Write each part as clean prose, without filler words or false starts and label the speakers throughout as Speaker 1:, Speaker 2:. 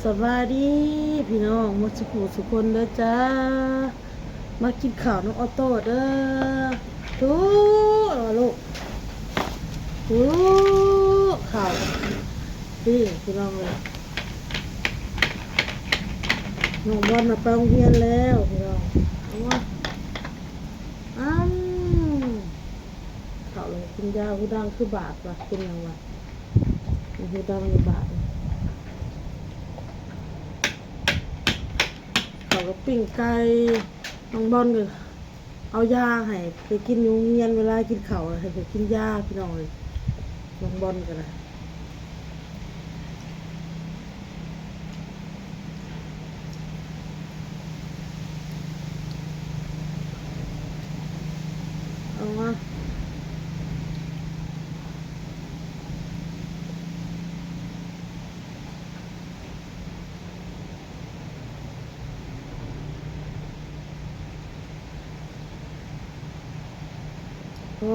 Speaker 1: สบายดีพี่น้องมาสุขสุขคนเด้อจ้ามากินข้าวน้องออโต้เด้อทูลูกทูข้าวดีพี่น้องเลยน้องบอลมาไปโรงเรียนแล้วพี่น้องเอาวะข้าวเลยกินยาหูดังคือบาดว่ะเป็นยังไงหูดังอยู่บาดเขาก็ปิ้งไก่น้องบอลก็เอายาให้ไปกินอยู่โรงเรียนเวลากินข้าวให้ไปกินยาพี่น้องเลยน้องบอลก็นะเอามาโอ้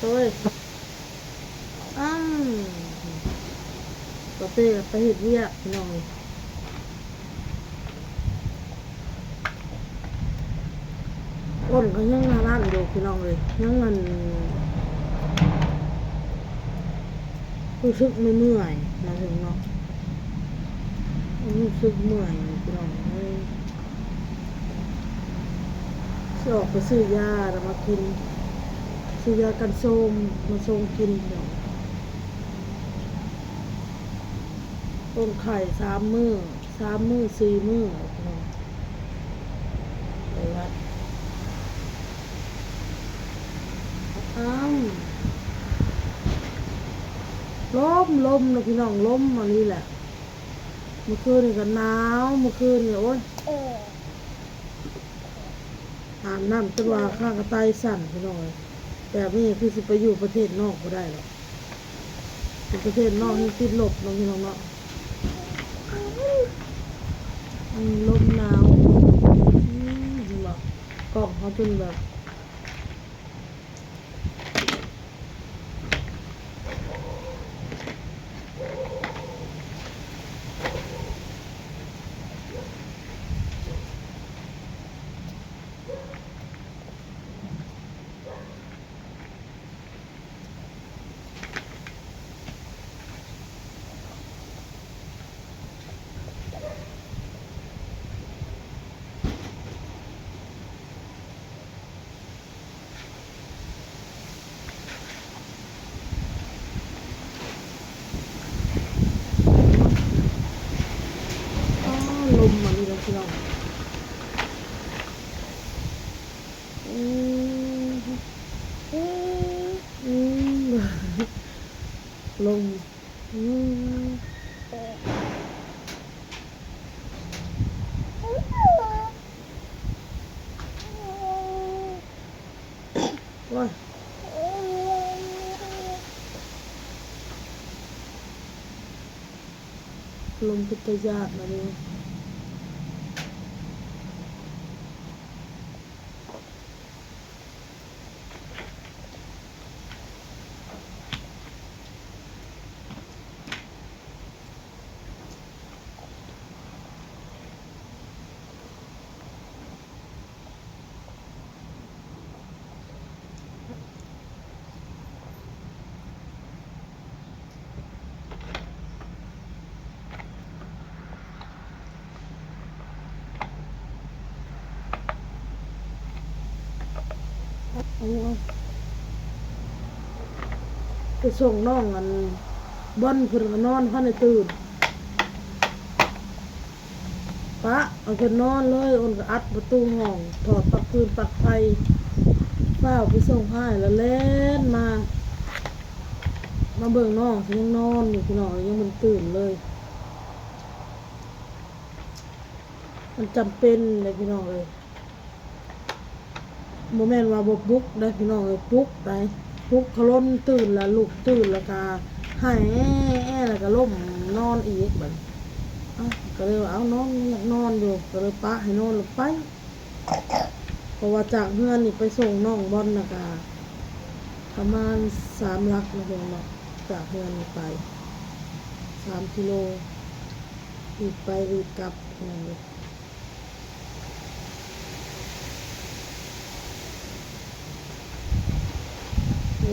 Speaker 1: โอ้ยก็เต้ไปเห็ดเวียกพี่น้องอ้นก็ยังงานร้านอยู่พี่น้องเลยยังมันรู้สึกไม่เมื่อยนะถึงเนาะรู้สึกเมื่อยพี่น้องเลยจะออกไปซื้อยาแล้วมากินซื้อยากันโซมมาส่งกินพี่น้องต้นไข่3 มื้อ4 มื้อพี่น้องไปวัดลมนะพี่น้องลมอันนี้แหละเมื่อคืนนี่ก็หนาวเมื่อคืนนี่โอ้ยอาบน้ำจนว่าข้างกระต่ายสั่นพี่น้องแบบนี้คือสิไปอยู่ประเทศนอกก็ได้หรอกประเทศนอกที่ติดลบน้องพี่น้องเนาะลมหนาวแบบกล่องเขาจนแบบลมมันนี่นะพี่น้องลมว้าลมพิทยามาเลยไปส่งน้องอันบอนเพิ่นก็นอนพันในตื่นปะเอาเพิ่นนอนเลยอ้นก็อัดประตูห้องถอดปลั๊กปืนปลั๊กไฟเฝ้าไปส่งให้แล้วเล่นมาเบิ่งน้องยังนอนอยู่พี่น้องยังมันตื่นเลยมันจำเป็นเลยพี่น้องเลยโมเมนต์ว่าบบุกได้พี่น้องเลยปลุกได้ปลุกเขาล้นตื่นแล้วลุกตื่นแล้วก็หายแล้วก็ล้มนอนอีกแบบก็เลยเอานอนอยากนอนอยู่ก็เลยปะให้นอนลงไปเพราะว่าจากเฮือนนี่ไปส่งน้องบอลนะกะประมาณ3 ลักนะพี่น้องก็ จากเมืองไป3 กิโลรีบไปรีบกลับ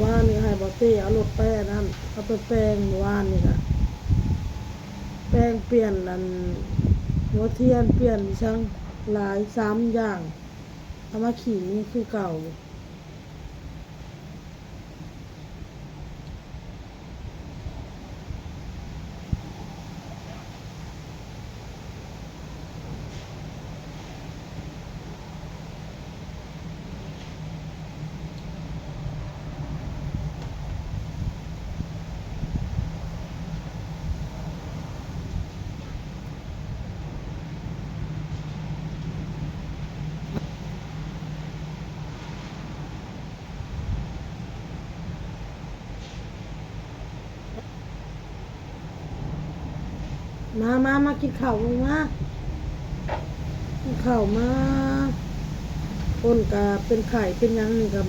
Speaker 1: ว่านี่ให้บอเต้เอารถไปนั่นเอาไปแปลงว่านนี่ค่ะแปลงเปลี่ยนอันหัวเทียนเปลี่ยนช่างหลาย3 อย่างเอามาขี่นี่คือเก่ามากินข้าวมากินข้าวมาคนก็เป็นไข่เป็นยังนี่กับ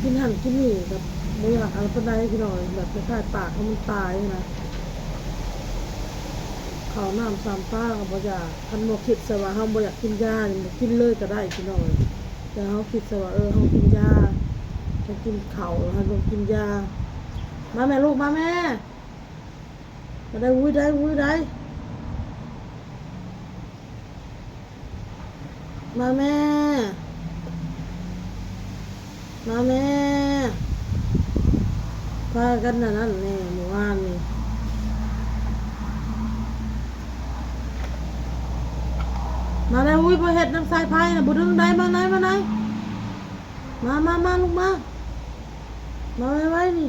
Speaker 1: กินหั่นกินนี่กับบ่อยากอะไรปานใดพี่น้อยแบบคล้ายๆปากเขามันตายนะข้าวน้ำสามป้าก็บ่อยากคันบ่คิดซะว่าเฮาบ่อยากกินยานี่บ่กินเลยก็ได้พี่น้อยแต่เฮาคิดซะว่าเฮากินยาจะกินข้าวเฮาต้องกินยามาแม่ลูกมาแม่มาได้วุ้ยได้มาแม่พากันนั่นแน่หมู่บ้านนี่มาได้วุ้ยบ่เฮ็ดน้ำสายไผ่น่ะบ่ดึงได้มาไหนมาลูกมาไว้นี่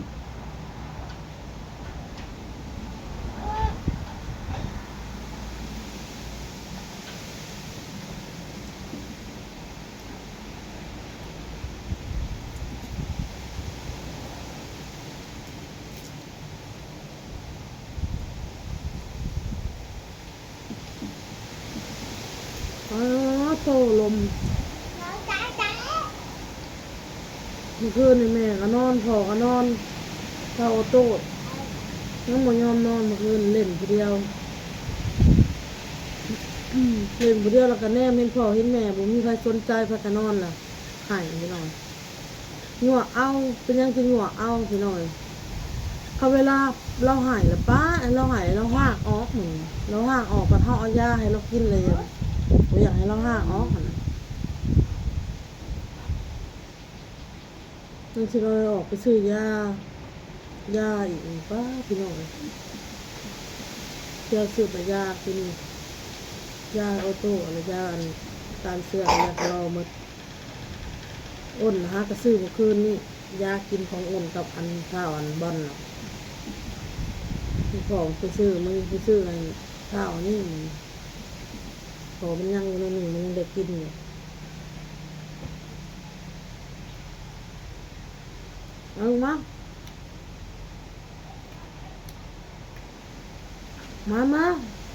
Speaker 1: โตลมเมื่อคืนนี่แม่ก็นอนพ่อก็นอนเท่าโตยังบ่ยอมนอนเมื่อคืนเล่นผู้เดียวเล่นผู้เดียวแล้วก็แนมเห็นพ่อเห็นแม่บ่มีใครสนใจพากันนอนล่ะหายพี่น้อยงัวเอาเป็นยังสิงัวเอาพี่น้อยเขาเวลาเราหายแล้วป้าเราหายเราหากออกหนึ่งเราหากออกก็เท่าเอายาให้เรากินเลยบ่อยากให้เราหากออกนะนั่นสิเราออกไปซื้อยาอีกป้าพี่น้อยเชื่อซื้อไปยากินยาออโต้อะไรยาการเสื่อมยากระลอมดอ้นนะฮะก็ซื้อเมื่อคืนนี่ยากินของอ้นกับอันข้าวอันบอลน่ะที่ของไปซื้อมันไปซื้ออะไรข้าวนี่ขอมันยังอยู่ในหนึ่งมันยังได้กินอยู่เอามา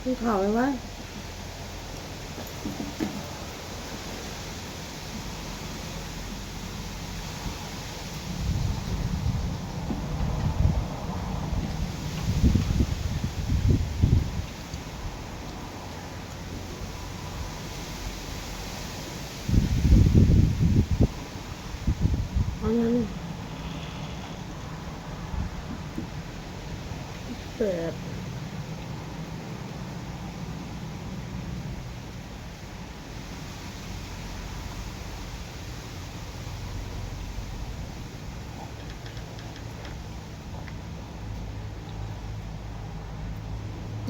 Speaker 1: กินข้าวไว้เอาเงินแปด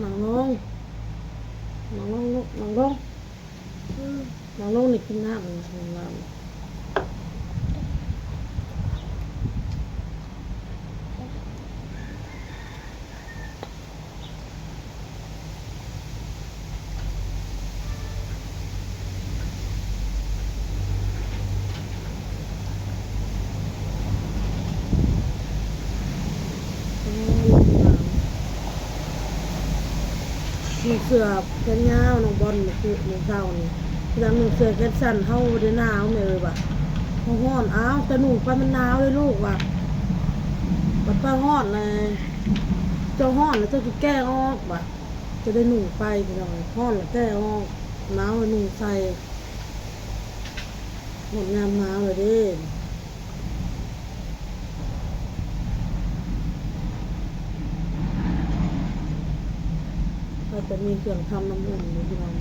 Speaker 1: หนังลงลูกหนังลงนี่กินน้ำมีเสือแขนยาวน้องบอลมันคือมันเศร้านี่ยังมีเสือแขนสั้นเท่าได้หนาวเลยว่ะห้อนอ้าวแต่หนูไปมันหนาวเลยลูกว่ะ บัดป้าฮอดเลยเจ้าฮอดแล้วเจ้าจะแก้ออกบ่ะจะได้หนุ่งไปพี่น้องฮอดแล้วแก้ออกหนาวแล้วหนุ่งใส่หมดงามหนาวเลยเด้เราจะมีเครื่องทำน้ำอุ่นเลยพี่น้อง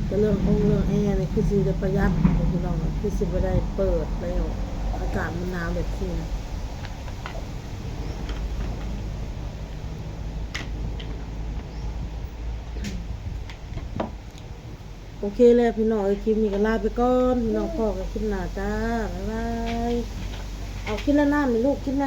Speaker 1: จะเรื่ององค์เรื่องแอร์นี่คือสิจะประหยัดเลยพี่น้องคือสิบ่ได้เปิดแล้วอากาศมันหนาวแบบนี้นะโอเคแล้วพี่น้องคลิปนี้ก็ลาไปก่อนพี่น้องพ่อก็คลิปหน้าจ้าบ๊ายบายเอากินแล้วน้ำไหมลูกกินไหม